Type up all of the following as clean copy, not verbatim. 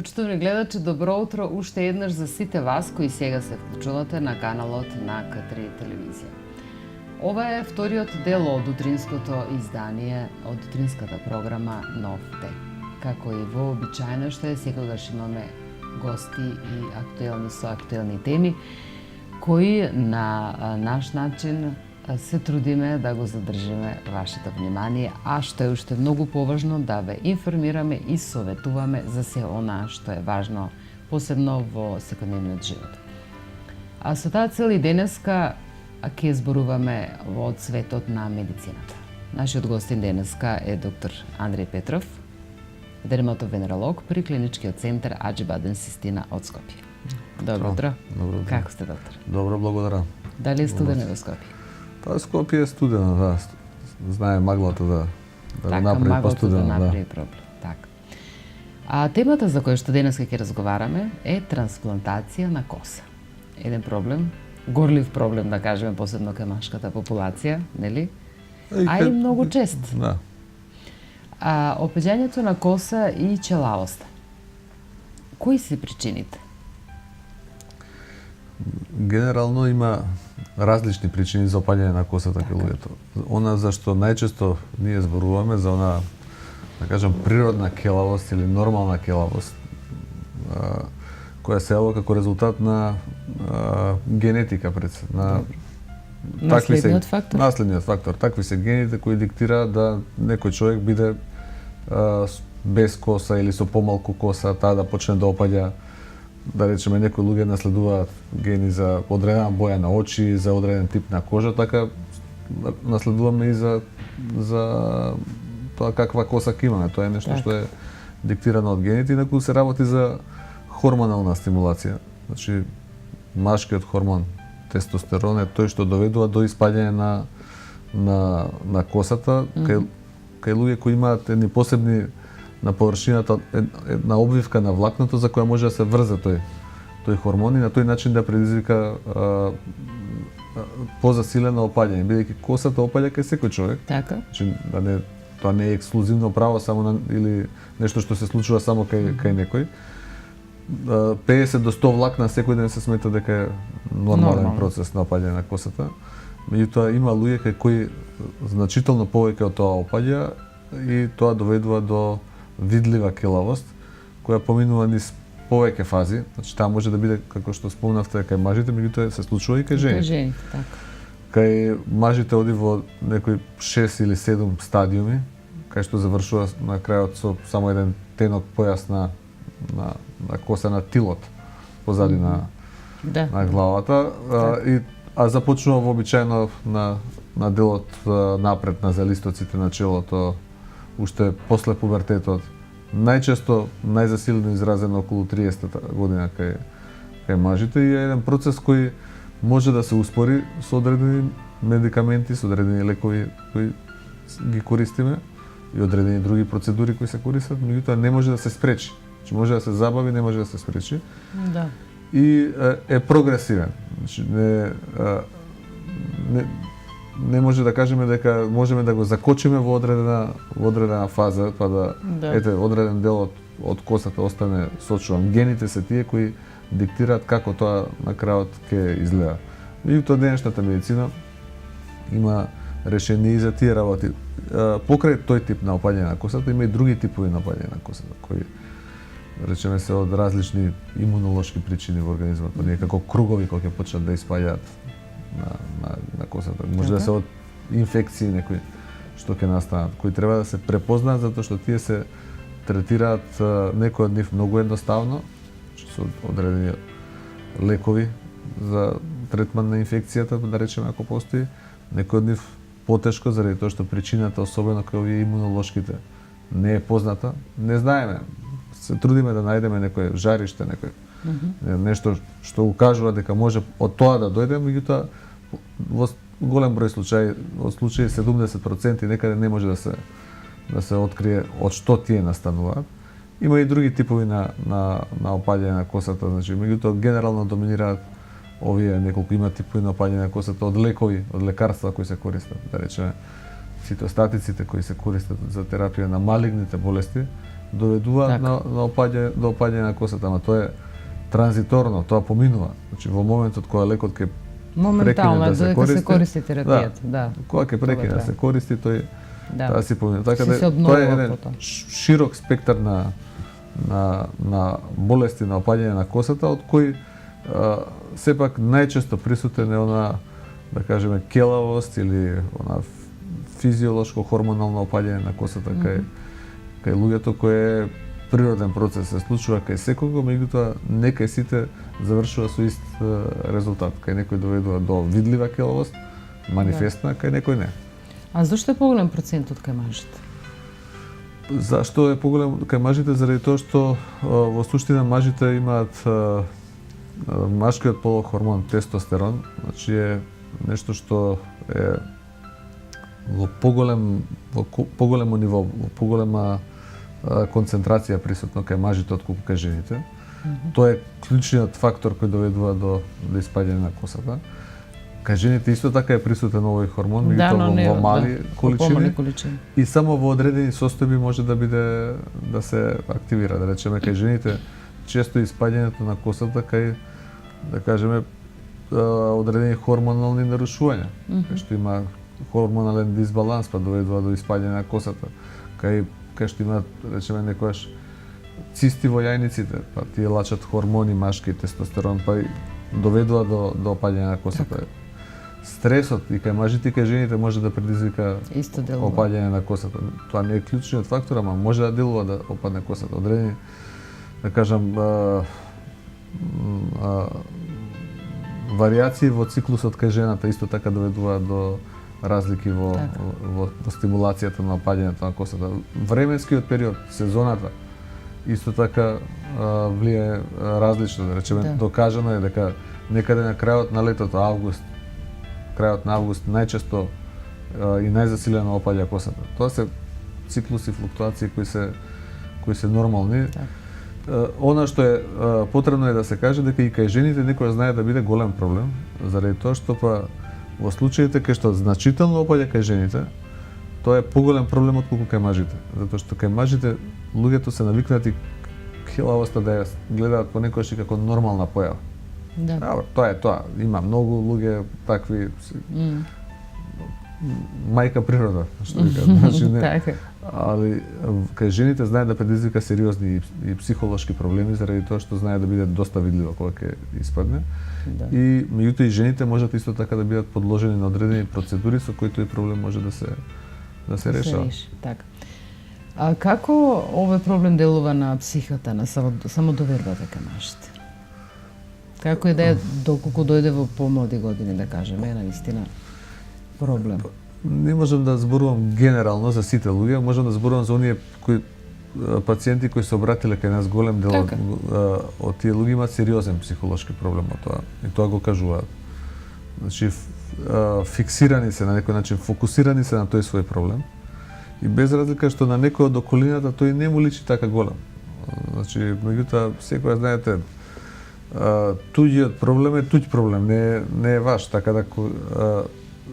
Почитувани гледачи, добро утро уште еднаш за сите вас кои сега се вклучувате на каналот на К3 телевизија. Ова е вториот дел од утринското издание, од утринската програма Нов ден. Како и вообичаено што е, секогаш имаме гости и актуелни теми, кои на наш начин се трудиме да го задржиме вашето внимание, а што е уште многу поважно, да ве информираме и советуваме за се она што е важно, посебно во секојдневниот живот. А со таа цел и денеска ќе зборуваме во светот на медицината. Нашиот гостин денеска е доктор Андреј Петров, дерматовенеролог при клиничкиот центар Аџибаден Систина од Скопје. Добро утро. Добро утро. Како сте, доктор? Добро, благодарам. Дали е студено во Скопје? Па Скопје е студено, да. Знае маглата да така, направи по-студено. Да направи проблем. Така. А темата за која што денес ќе разговараме е трансплантација на коса. Еден проблем, горлив проблем да кажеме, посебно кај машката популација, нели? А и многу чест. Да. Опеѓањето на коса и челавоста. Кои се причините? Генерално има различни причини за опаѓање на косата кај луѓето. Она зашто најчесто ние зборуваме за она, да кажам, природна келавост или нормална келавост, која се јавува како резултат на генетика на наследниот фактор. Наследниот фактор. Такви се гените кои диктираат да некој човек биде без коса или со помалку коса, таа да почне да опаѓа. Да речеме, некои луѓе наследуваат гени за одредена боја на очи, за одреден тип на кожа, така наследуваме и за тоа каква коса ќе имаме. Тоа е нешто што е диктирано од гените, инаку се работи за хормонална стимулација. Значи, машкиот хормон тестостерон е тој што доведува до испаѓање на косата кај луѓе кои имаат едни посебни на површината една обвивка на влакното за која може да се врзе тој хормон и на тој начин да предизвика позасилено опаѓање, бидејќи косата опаѓа кај секој човек. Така. Значи тоа не е ексклузивно право само или нешто што се случува само кај некој. 50 до 100 влакна секој ден се смета дека е нормален процес на опаѓање на косата. Меѓутоа има луѓе кај кои значително повеќе од тоа опаѓа и тоа доведува до видлива келавост, која поминува низ повеќе фази. Значи, таа може да биде, како што спомнавте, кај мажите, меѓутоа се случува и кај жените. Така. Кај мажите оди во некои 6 или 7 стадиуми, кај што завршува на крајот со само еден тенок појас на коса на тилот, позади на главата. А започнува вообичаено на делот напред на залистоците на челото, уште после пубертетот. Најчесто најзасилено изразено околу 30-та година кај мажите и е еден процес кој може да се успори со одредени медикаменти, со одредени лекови кои ги користиме и одредени други процедури кои се користат, меѓутоа не може да се спречи. Значи може да се забави, не може да се спречи. Да. И е прогресивен. Значи не може да кажеме дека можеме да го закочиме во одредена фаза, па ете одреден дел од косата остане сочуван. Гените се тие кои диктираат како тоа на крајот ќе изгледа. Меѓутоа денешната медицина има решение и за тие работи. Покрај тој тип на опаѓање на косата има и други типови на опаѓање на косата кои речеме се од различни имунолошки причини во организмот, ние како кругови кои ќе почнат да испаѓаат на косата. Може да се од инфекции некои што ќе настанат, кои треба да се препознаат затоа што тие се третираат некои од нив многу едноставно, со одредени лекови за третман на инфекцијата, да речеме ако постои, некои од нив потешко заради тоа што причината, особено кај овие имунолошките, не е позната. Не знаеме. Се трудиме да најдеме некое жариште, нешто што укажува дека може од тоа да дојде, меѓутоа во голем број случаи, од случаи 70% некаде не може да се открие од што тие настануваат. Има и други типови на опаѓање на косата, значи меѓутоа генерално доминираат овие неколку има типови на опаѓање на косата од лекови, од лекарства кои се користат, да речеме цитостатиците кои се користат за терапија на малигните болести, доведуваат на опаѓање на косата, ама тоа е транзиторно, тоа поминува. Значи во моментот кога лекот ќе моментално да се користи терапијата, да. Кога ќе прекине да се користи, тој таа си поминува. Така да тоа е еден широк спектар на болести на опаѓање на косата, од кои сепак најчесто присутен е она, да кажеме, келавост или она физиолошко хормонално опаѓање на косата кај луѓето, кој е природен процес, се случува кај секого, меѓутоа не кај сите завршува со ист резултат. Кај некој доведува до видлива келавост, манифестна, кај некој не. А зашто е поголем процентот кај мажите? Зашто е поголем кај мажите? Заради тоа што во суштина мажите имаат машкиот полохормон тестостерон, значи е нешто што е во поголемо ниво, во поголема концентрација присутно кај мажите отколку кај жените. Тоа е клучниот фактор кој доведува до испаѓање на косата. Кај жените исто така е присутен овој хормон, меѓутоа во мали количини и само во одредени состојби може да биде да се активира. Да речеме, кај жените често испаѓањето на косата кај, да кажеме, одредени хормонални нарушувања, кај што има хормонален дисбаланс, па доведува до испаѓање на косата. Кај што има, речеме, некојаш цисти во јајниците, па тие лачат хормони машки, тестостерон, па доведува до опаѓање на косата. Стресот и кај мажите и кај жените може да предизвика опаѓање на косата. Тоа не е клучниот фактор, ама може да делува да опадне косата. Одредени, да кажам, варијации во циклусот кај жената исто така доведуваат до разлики во стимулацијата на опаѓањето на косата. Временскиот период, сезоната, исто така влијае различно. Да речеме, докажано е дека некаде на крајот на летото, крајот на август, најчесто и најзасилено опаѓа косата. Тоа се циклуси, флуктуации кои се нормални. Она што е потребно е да се каже дека и кај жените некоја знае да биде голем проблем, заради тоа што па во случаите кај што значително опаѓа кај жените, тоа е поголем проблем отколку кај мажите, затоа што кај мажите луѓето се навикнати хилавоста да ја гледаат понекогаш и како нормална појава. Да. Тоа е тоа. Има многу луѓе такви мајка природа, што ви кажа. Значи не. Али кај жените знае да предизвика сериозни и психолошки проблеми заради тоа што знае да биде доста видливо кога ќе испадне. Да. И меѓутоа и жените можат исто така да бидат подложени на одредени процедури со кои тој проблем може да се решава. Така. А како овој проблем делува на психата, на самодовербата кај мажите? Како е да е доколку дојде во помлади години, да кажеме, е навистина проблем? Не можам да зборувам генерално за сите луѓе, можам да зборувам за оние пациенти кои се обратиле кај нас. Голем дел од тие луѓе имаат сериозен психолошки проблем од тоа и тоа го кажуваат. Значи фиксирани се на некој начин, фокусирани се на тој свој проблем и без разлика што на некој од околината тој не му личи така голем. Значи меѓутоа секоја знаете туѓиот проблем е туѓ проблем, не е ваш, така да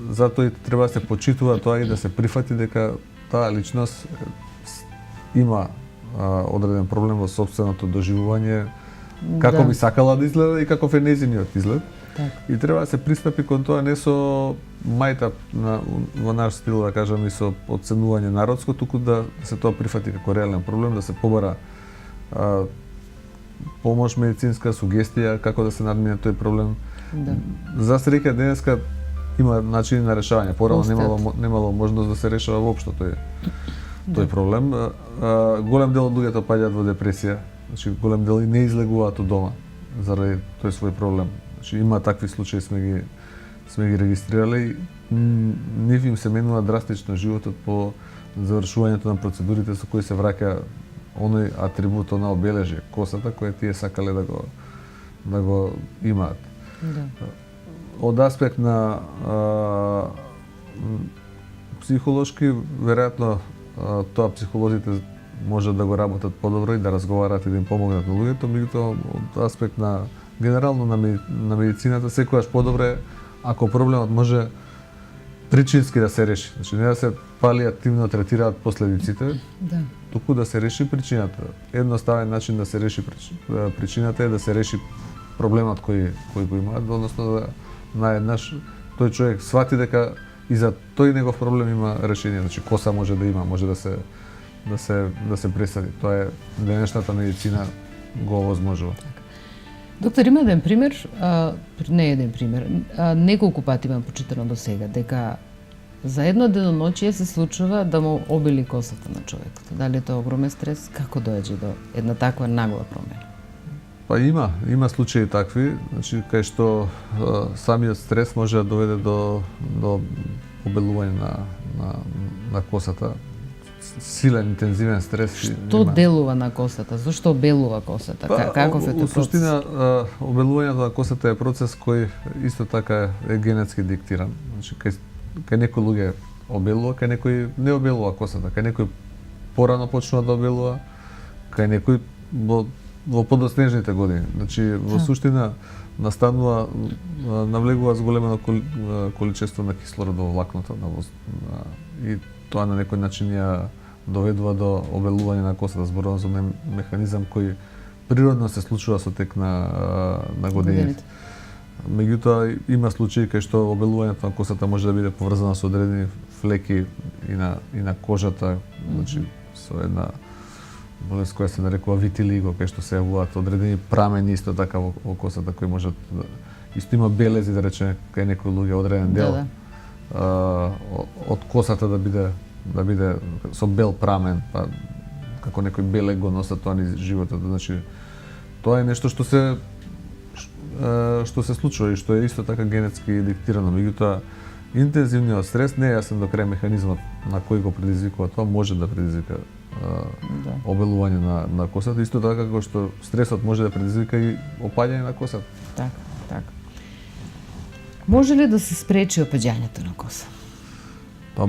затоа и треба да се почитува тоа и да се прифати дека таа личност има одреден проблем во собственото доживување, како би сакала да изгледа и каков е нејзиниот изглед. И треба да се пристапи кон тоа не со мајта во наш стил, да кажам, и со оценување народско, туку да се тоа прифати како реален проблем, да се побара помош медицинска, сугестија, како да се надмине тој проблем. За среќа денеска има начини на решавање. Порано немало можност да се решава воопшто тој проблем. Голем дел од луѓето паѓаат во депресија, значи голем дел и не излегуваат од дома заради тој свој проблем. Значи има такви случаи, сме ги регистрирале и нив им се менува драстично животот по завршувањето на процедурите со кои се враќа оној атрибут, она обележје, косата, која тие сакале да го имаат. Од аспект на психолошки, веројатно тоа психолозите можат да го работат подобро и да разговараат и да им помогнат на луѓето, меѓутоа од аспект на генерално на медицината секогаш подобро е ако проблемот може причински да се реши. Значи не да се палиативно третираат последиците, Да. туку да се реши причината. Едноставен начин да се реши причината е да се реши проблемот кој го има, односно да наеднаш тој човек свати дека и за тој негов проблем има решение. Значи коса може да има, може да се пресади. Тоа е денешната медицина го овозможува. Доктор, има еден пример, не еден пример, неколку пати имам почитано до сега, дека за едно деноночие се случува да му обили косата на човекот. Дали тоа огромен стрес? Како доаѓа до една таква нагла промена? Па има случаи такви, значи кај што самиот стрес може да доведе до обелување на косата. Силен, интензивен стрес. Што делува на косата? Зошто обелува косата? Каков е тој процес? Суштина, обелувањето на косата е процес кој исто така е генетски диктиран. Значи, кај некои луѓе обелува, кај некои не обелува косата, кај некои порано почнува да обелува, кај некои во подоснежните години. Значи, во суштина навлегува зголемено количество на кислород во влакното и тоа на некој начин ја доведува до обелување на косата, зборувам за механизам кој природно се случува со тек на годините. Меѓутоа има случаи кај што обелувањето на косата може да биде поврзано со одредени флеки и на кожата, значи со една болест која се нарекува витилиго, кај што се јавуваат одредени прамени исто така во косата кои можат исто има белези, да речеме, кај некои луѓе одреден дел од косата да биде со бел прамен, па како некој белек го носат тоа низ животот. Значи тоа е нешто што се случува и што е исто така генетски диктирано. Меѓутоа интензивниот стрес не е јасен до крај механизмот на кој го предизвикува тоа, може да предизвика обелување на косата, исто така како што стресот може да предизвика и опаѓање на косата. Така. Може ли да се спречи опаѓањето на коса? Па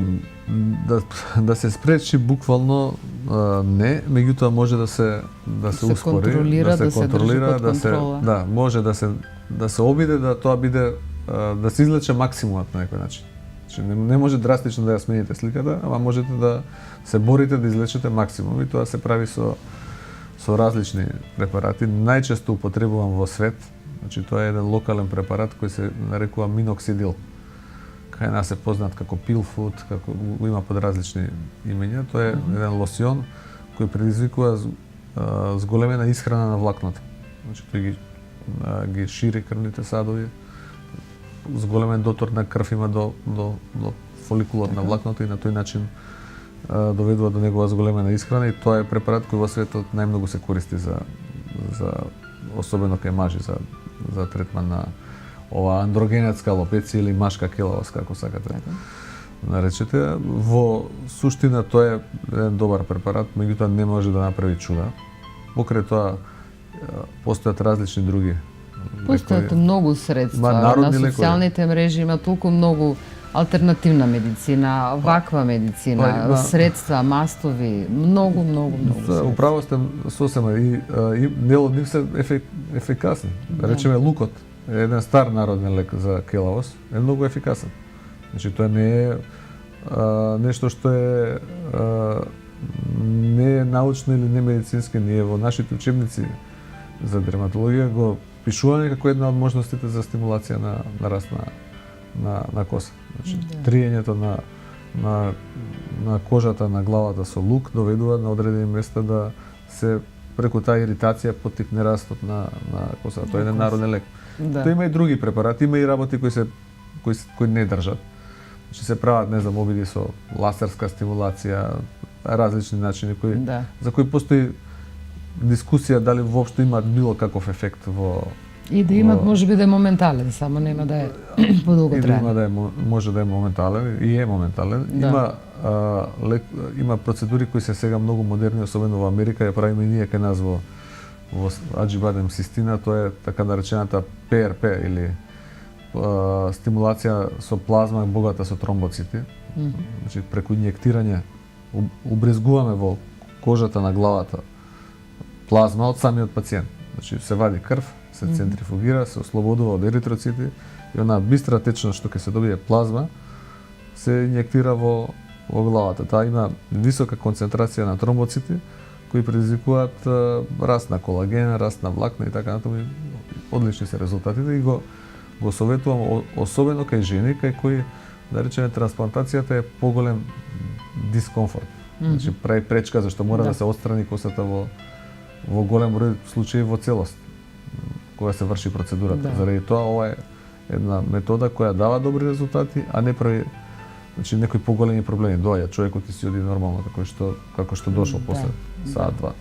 да се спречи буквално не, меѓутоа може да се успори, контролира, да се контролира, може да се обиде да тоа биде да се излече максимумот на некој начин. Значи не може драстично да ја смените сликата, ама можете да се борите да излечете максимум и тоа се прави со различни препарати, најчесто употребуван во свет. Значи тоа е еден локален препарат кој се нарекува миноксидил. Кај нас е познат како пилфуд, како го има под различни имења. Тоа е еден лосион кој предизвикува зголемена исхрана на влакното. Значи тој ги шири крвните садови, зголемен дотор на крв има до фоликулот на влакното и на тој начин доведува до негова зголемена исхрана и тоа е препарат кој во светот најмногу се користи за особено кај мажи за третман на ова андрогенетска алопеција или машка келавост, како сакате наречете. Во суштина тоа е еден добар препарат, меѓутоа не може да направи чуда. Покрај тоа постојат различни други. Постојат многу средства на социјалните мрежи, има толку многу алтернативна медицина, ваква медицина, средства, мастови, многу средства. Управо сте сосема и дел од нив се ефикасни. Да речеме лукот, еден стар народен лек за келавост, е многу ефикасен. Значи тоа не е нешто што не е научно или не медицински, ние во нашите учебници за дерматологија го пишуваме како една од можностите за стимулација на раст на коса. Значи, триењето на кожата на главата со лук доведува на одредени места да се преку таа иритација поттикне растот на косата. Тоа е еден народен лек. Тоа има и други препарати, има и работи кои не држат. Значи се прават, не знам, обиди со лазерска стимулација, различни начини за кои постои дискусија дали воопшто имаат било каков ефект во и да имат можеби да е моментален, само нема да е подолго трајан. Може да е моментален и е моментален. Има процедури кои се сега многу модерни, особено во Америка, ја правиме и ние кај нас во аџибадем систина, тоа е така наречената ПРП или стимулација со плазма богата со тромбоцити. Значи преку инјектирање убрезгуваме во кожата на главата плазма од самиот пациент. Значи се вади крв, се центрифугира, се ослободува од еритроцити и онаа бистра течност што ќе се добие плазма се инјектира во главата. Таа има висока концентрација на тромбоцити кои предизвикуваат раст на колаген, раст на влакна и така натаму. Одлични се резултатите и го советувам особено кај жени кај кои, да речеме, трансплантацијата е поголем дискомфорт. Значи прави пречка зашто мора да се отстрани косата во голем број случаи во целост кога се врши процедурата. Заради тоа ова е една метода која дава добри резултати, а не прави некои поголеми проблеми. Доаѓа човекот и си оди нормално како што дошол после саат-два.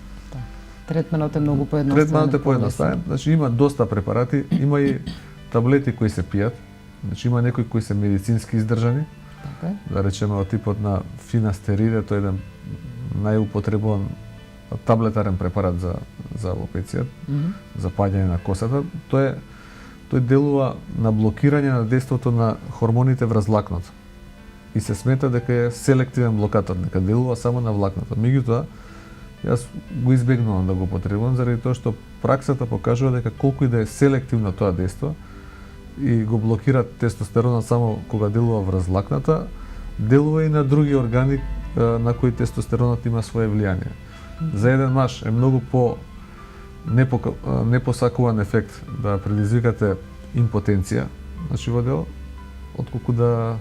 Третманот е многу поедноставен. Третманот е поедноставен, значи има доста препарати, има и таблети кои се пијат, значи има некои кои се медицински издржани. Да речеме од типот на финастерид, тој е еден најупотребуван таблетарен препарат за алопеција, за паѓање на косата. Тој делува на блокирање на дејството на хормоните врз влакното. И се смета дека е селективен блокатор, дека делува само на влакното. Меѓутоа, јас го избегнувам да го потребувам заради тоа што праксата покажува дека колку и да е селективно тоа дејство и го блокира тестостеронот само кога делува врз влакната, делува и на други органи на кои тестостеронот има свое влијание. За еден маж е многу по непосакуван ефект да предизвикате импотенција, значи во дело, отколку да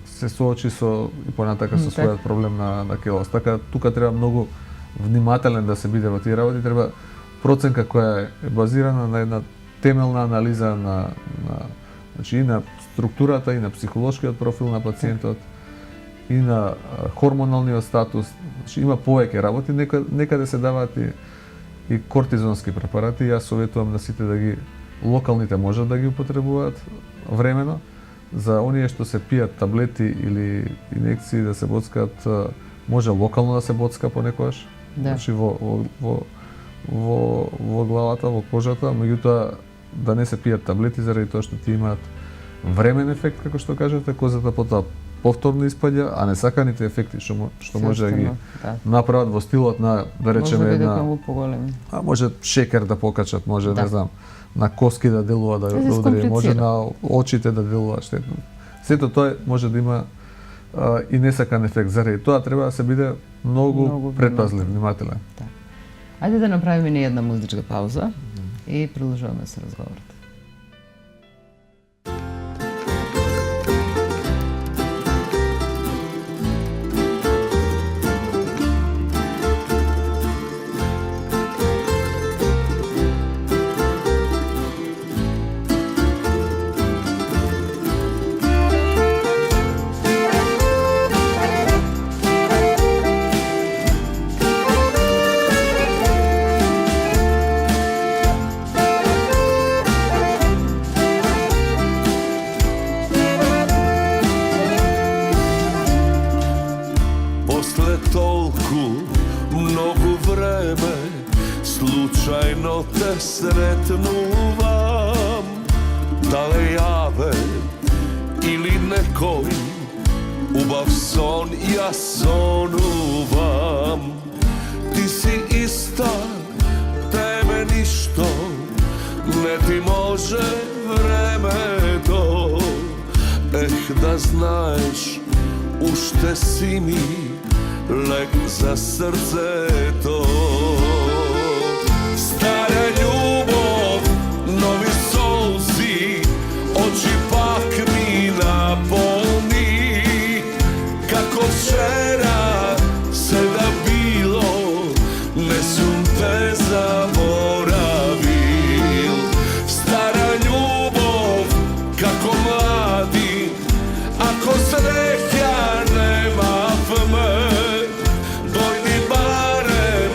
се соочи и понатака со својот проблем на келост. Така, тука треба многу внимателен да се биде во тие работи, треба проценка која е базирана на една темелна анализа значи и на структурата, и на психолошкиот профил на пациентот, и на хормоналниот статус. Значи има повеќе работи, некаде се даваат и кортизонски препарати. Јас советувам на сите да ги локалните можат да ги употребуваат времено. За оние што се пијат таблети или инекции да се боцкаат, може локално да се боцка понекогаш. Значи во главата, во кожата, меѓутоа да не се пијат таблети заради тоа што ти имаат времен ефект, како што кажете, козата потоа повторно испаѓа, а несаканите ефекти што може да ги направат во стилот на, да речеме, може шекер да покачат, може не знам, на коски да делува да удари, може на очите да делува штетно. Сето тоа може да има и несакан ефект. Заради тоа треба да се биде многу предпазлив, внимателен. Ајде да направиме ни една музичка пауза и продолжуваме со разговорот. Случајно те сретнувам, дали јавен или некој убав сон ја сонувам. Ти си иста, тебе ништо не ти може времето. Да знаеш, уште си ми лек за срцето. Стара љубов, нови солзи, очи пак ми наполни. Како вчера се да било, не сум те заборавил. Стара љубов, како млади, ако среќа немавме, дојди барем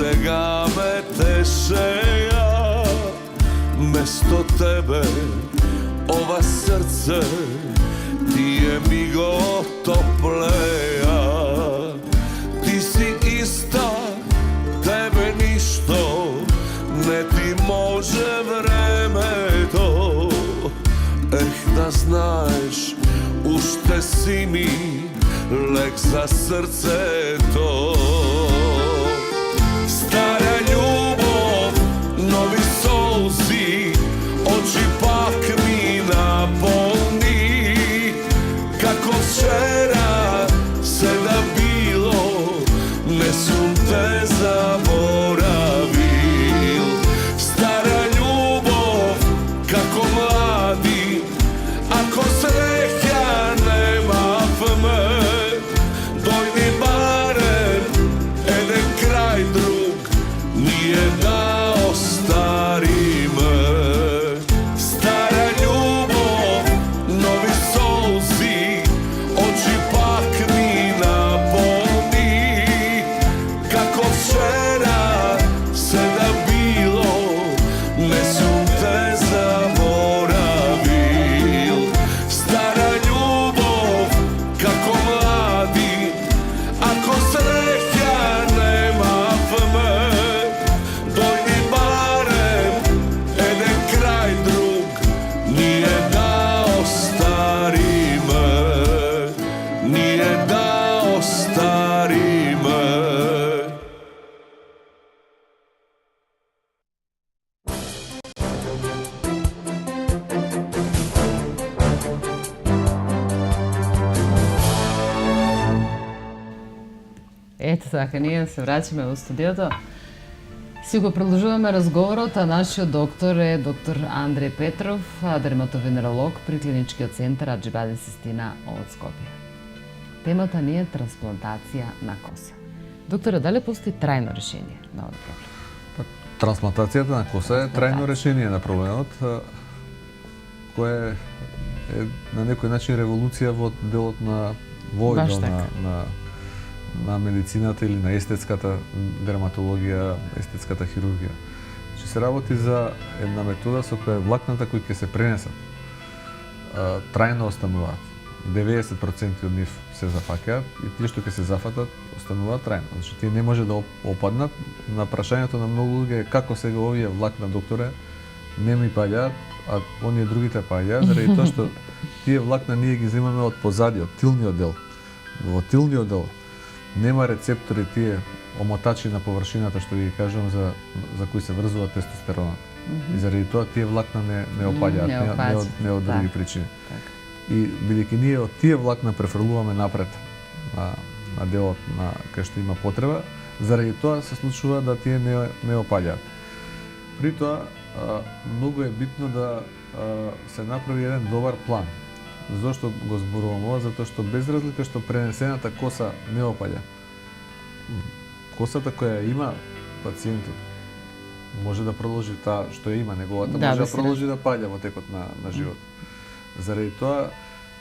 сега ме тешеја, место тебе ова срце тие ми го топлеја. Ти си иста, тебе ништо не ти може времето. Да знаеш, уште си ми лек за срцето. Стара љубов, нови солзи, очи пак ми наполни. Како вчера се да било, не сум те заборавил. Стара љубов, како млади, ако среќа немавме, дојди барем еден крај друг, ние да остариме. Стара љубов, нови солзи, очи пак ми наполни. Како вчера се да било, не сум те заборавил. Стара љубов, како млади, ако среќа немавме, дојди барем еден крај друг, ние да остариме, ние да остариме. Ето така, ние се враќаме во студиото. Си го продолжуваме разговорот, а нашиот доктор е доктор Андреј Петров, дерматовенеролог при клиничкиот центар Аџибаде Систина од Скопје. Темата ни е трансплантација на коса. Докторе, дали постои трајно решение на овој проблем? Трансплантацијата на коса е трајно решение на проблемот, кое е на некој начин револуција во делот на Баш дел така. на медицината или на естетската дерматологија, естетската хирургија. Значи се работи за една метода со која влакната кои ќе се пренесат трајно остануваат. 90% од нив се зафаќаат и тие што ќе се зафатат остануваат трајно. Значи тие не може да опаднат. На прашањето на многу луѓе е како сега овие влакна, докторе, не ми паѓаат, а оние другите паѓаат, заради тоа што тие влакна ние ги земаме од позади, од тилниот дел. Во тилниот дел нема рецептори, тие омотачи на површината што ги кажувам за кои се врзува тестостеронот. И заради тоа тие влакна не опаѓаат, не од други причини. И бидејќи ние од тие влакна префрлуваме напред на делот на кај што има потреба, заради тоа се случува да тие не опаѓаат. При тоа многу е битно да се направи еден добар план. Зошто го зборувам ова? Затоа што без разлика што пренесената коса не опаѓа, косата која има пациентот може да продолжи таа што ја има неговата, може да продолжи да паѓа во текот на живот. Заради тоа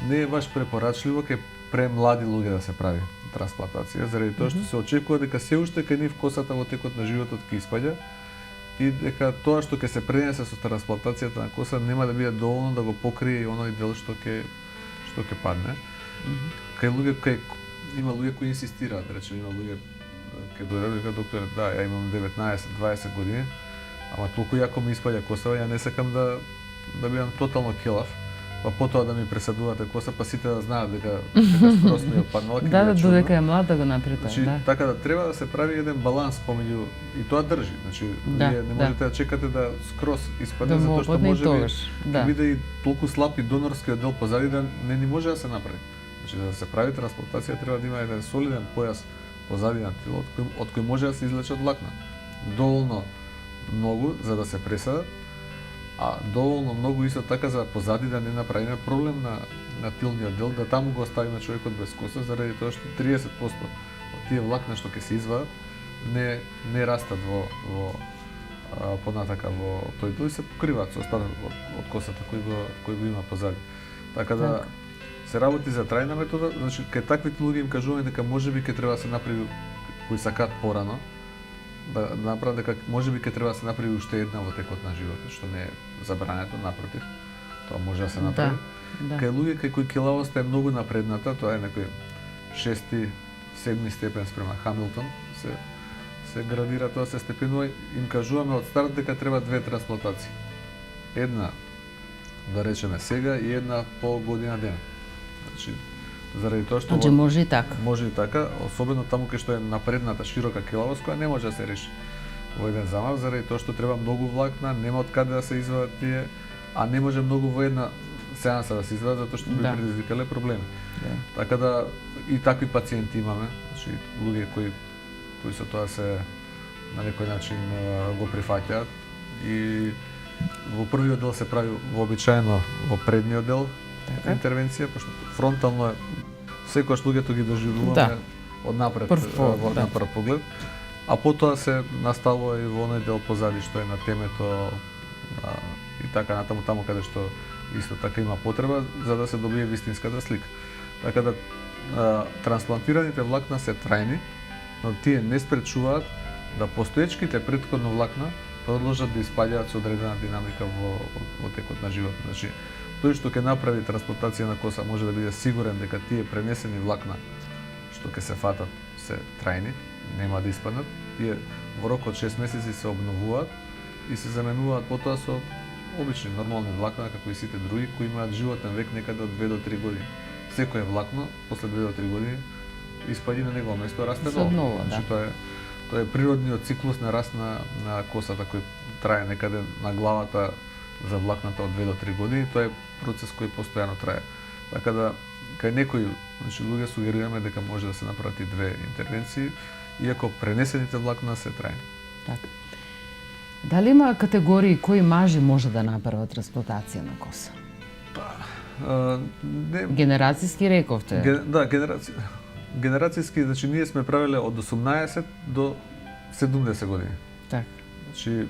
не е баш препорачливо кај премлади луѓе да се прави трансплантација, заради тоа што се очекува дека се уште кај нив косата во текот на животот ќе испаѓа и дека тоа што ќе се пренесе со трансплантацијата на коса нема да биде доволно да го покрие и оној дел што ќе падне. Кај има луѓе кои инсистираат, да речеме, има луѓе ќе дојдат и кажат, докторе, да, ја имам 19-20 години, ама толку јако ми испаѓа косава, ја не сакам да бидам тотално келав, па потоа да ми пресадувате коса, па сите да знаат дека скроз ми опаднала. Да, додека е млад да го направи тоа, да. Така да треба да се прави еден баланс помеѓу и тоа држи. Значи, вие не можете да чекате да скроз испадне, затоа што можеби ќе биде и толку слаб и донорскиот дел позади да не може да се направи. Значи, за да се прави трансплантација треба да има еден солиден појас позади на телот од кој може да се излечат влакна. Доволно многу за да се пресадат, а доволно многу исто така за позади да не направиме проблем на тилниот дел, да таму го оставиме човекот без коса, заради тоа што 30% од тие влакна што ќе се извадат не растат во понатака во тој дел и се покриваат со остатокот од косата кој го има позади. Така да се работи за трајна метода, значи кај таквите луѓе им кажуваме дека можеби ќе треба да се направи кои сакаат порано, да направам дека можеби ќе треба да се направи уште една во текот на животот, што не е забрането, напротив. Тоа може да се направи. Да. Кај луѓе кај кои килавоста е многу напредната, тоа е некој 6-ти, 7-ми степен спрема Хамилтон, се градира тоа, се степенува, им кажуваме од старт дека треба 2 трансплантации. Една, да речеме сега, и една по година ден. Значи, заради тоа што може и така. Може и така, особено таму кај што е напредната широка килавост, која не може да се реши во еден замах, заради тоа што треба многу влакна, нема од каде да се извадат тие, а не може многу во една сеанса да се извадат, затоа што би предизвикале проблеми. Да. Така да и такви пациенти имаме, значи луѓе кои со тоа се на некој начин го прифаќаат и во првиот дел се прави вообичаено во предниот дел интервенција, пошто фронтално е секогаш луѓето ги доживуваме од напред на прв поглед, а потоа се наставува и во оној дел позади што е на темето и така натаму таму каде што исто така има потреба за да се добие вистинската слика. Така да трансплантираните влакна се трајни, но тие не спречуваат да постоечките претходно влакна продолжат да испаѓаат со одредена динамика во текот на животот. Значи, тој што ќе направи трансплантација на коса може да биде сигурен дека тие пренесени влакна што ќе се фатат се трајни, нема да испаднат. Тие во рок од 6 месеци се обновуваат и се заменуваат потоа со обични нормални влакна како и сите други кои имаат животен век некаде од 2 до 3 години. Секое влакно после 2 до 3 години испаѓа на негово место расте ново. Значи тоа е природниот циклус на раст на косата кој трае некаде на главата за влакната од 2 до 3 години, тоа е процес кој постојано трае. Така да кај некои, значи луѓе сугерираме дека може да се направат и 2 интервенции, иако пренесените влакна се трајни. Така. Дали има категории кои мажи може да направат трансплантација на коса? Генерацијски рековте. Да, генерацијски, значи ние сме правеле од 18 до 70 години. Така. Значи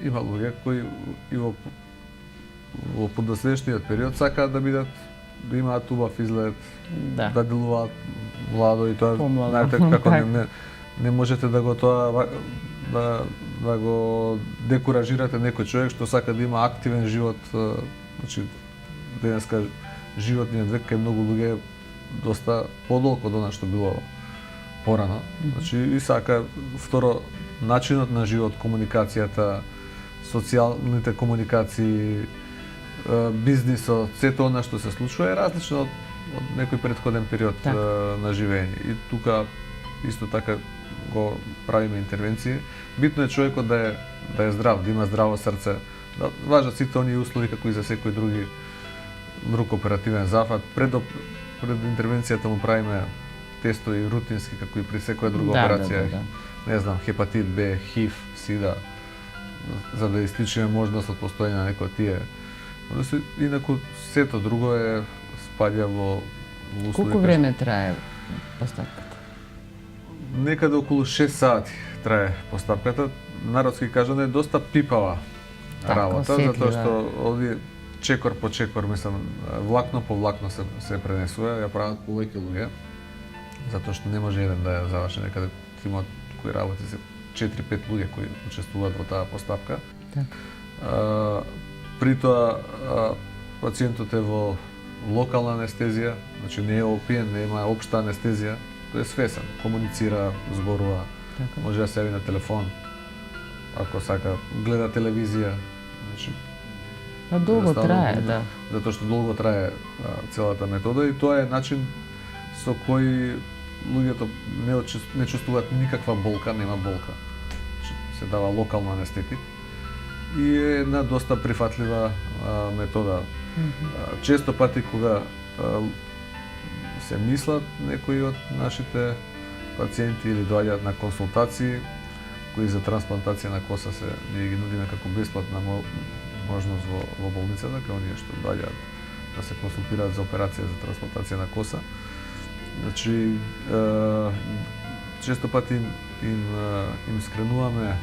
има луѓе кои и во подоследешниот период сакаат да бидат да имаат убав изглед, да делуваат младо и тоа знаете како не можете да го тоа да го декуражирате некој човек што сака да има активен живот, значи денеска животниот век кај многу луѓе доста подолг од она што било порано. Значи и сака второ начинот на живот, комуникацијата, социјалните комуникации, бизнисот, сето она што се случува е различно од некој претходен период на живење. И тука исто така го правиме интервенции. Битно е човекот да е здрав, да има здраво срце, да важат сите оние услови како и за секој друг оперативен зафат. Пред интервенцијата му правиме тестови рутински како и при секоја друга операција. Не знам, хепатит Б, ХИВ, СИДА, за да истичиме можност од постоење на некој тие. Инаку сето друго спаѓа во услови. Колку време трае постапката? Некаде околу 6 сати трае постапката. Народски кажано е доста пипава работа, затоа што овие чекор по чекор, мислам, влакно по влакно се пренесува, ја прават повеќе луѓе, затоа што не може еден да ја заврши, некаде тимот кои работи се 4-5 луѓе кои учествуваат во таа постапка. При тоа пациентот е во локална анестезија, значи не е опиен, не има општа анестезија, тој е свесен, комуницира, зборува, може да се јави на телефон, ако сака, гледа телевизија, значи долго трае, да. Затоа што долго трае целата метода и тоа е начин со кој луѓето не чувствуваат никаква болка, нема болка. Се дава локална анестетик и е една доста прифатлива метода. Често пати кога се мислат некои од нашите пациенти или доаѓаат на консултации кои за трансплантација на коса ние ги нудиме како бесплатна можност во болницата, кај оние што доаѓаат да се консултираат за операција за трансплантација на коса. Значи, често пати им скренуваме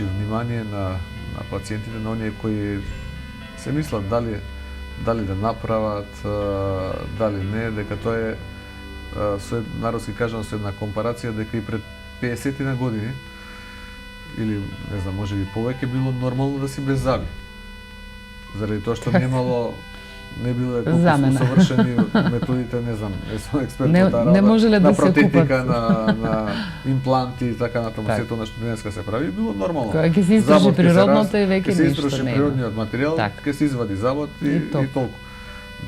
внимание на пациентите, на оние кои се мислат дали да направат, дали не, дека тоа е, народски кажано, со една компарација, дека и пред 50 на години, или не знам, може би повеќе, било нормално да си без зъби. Заради тоа што не биле толку совршени методите, не знам, не сум експерт во таа работа, на протетика, на импланти и така натаму, сето на што денеска се прави, било нормално. Кога ќе се истроши природното и веќе ништо нема. Ќе се истроши природниот материјал, ќе се извади забот и толку.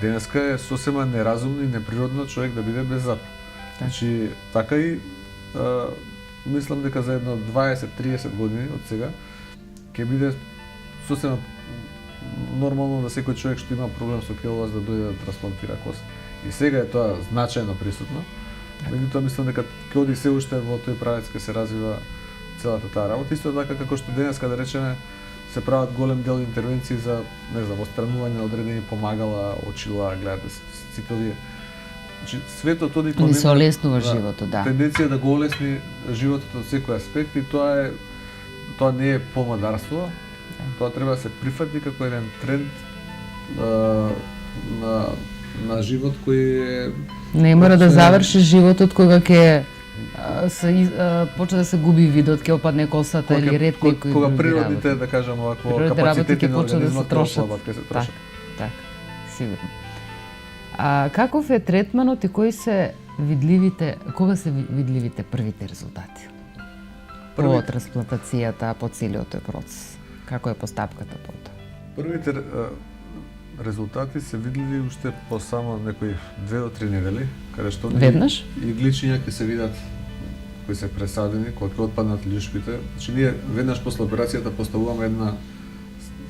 Денеска е сосема неразумно и неприродно човек да биде без зъб. Значи, така и мислам дека за едно 20-30 години од сега ќе биде сосема нормално да секој човек што има проблем со келоас да дојде да трансплантира коса. И сега е тоа значајно присутно. Меѓутоа мислам дека ќе оди се уште во тој правец ќе се развива целата таа работа. Исто така како што денеска да речеме се прават голем дел интервенции за, не знам, отстранување на одредени помагала, очила, гледате сите овие. Значи светот оди кон се олеснува животот, да. Тенденција да го олесни животот од секој аспект и тоа не е помодарство. Тоа треба да се прифати како еден тренд на живот кој е... Не мора да заврши животот кога ќе почне да се губи видот, ќе опадне косата или ред некои кога природните, да кажам овакво, капацитети на организмот ќе се трошат. Так, сигурно. Каков е третманот и кога се видливите првите резултати? По трансплантацијата, по целиот тој процес? Како е постапката по тоа? Првите резултати се видливи уште по само некои 2 до 3 недели, каде што веднаш игличиња ќе се видат кои се пресадени, кога ќе отпаднат љушпите. Значи ние веднаш после операцијата поставуваме една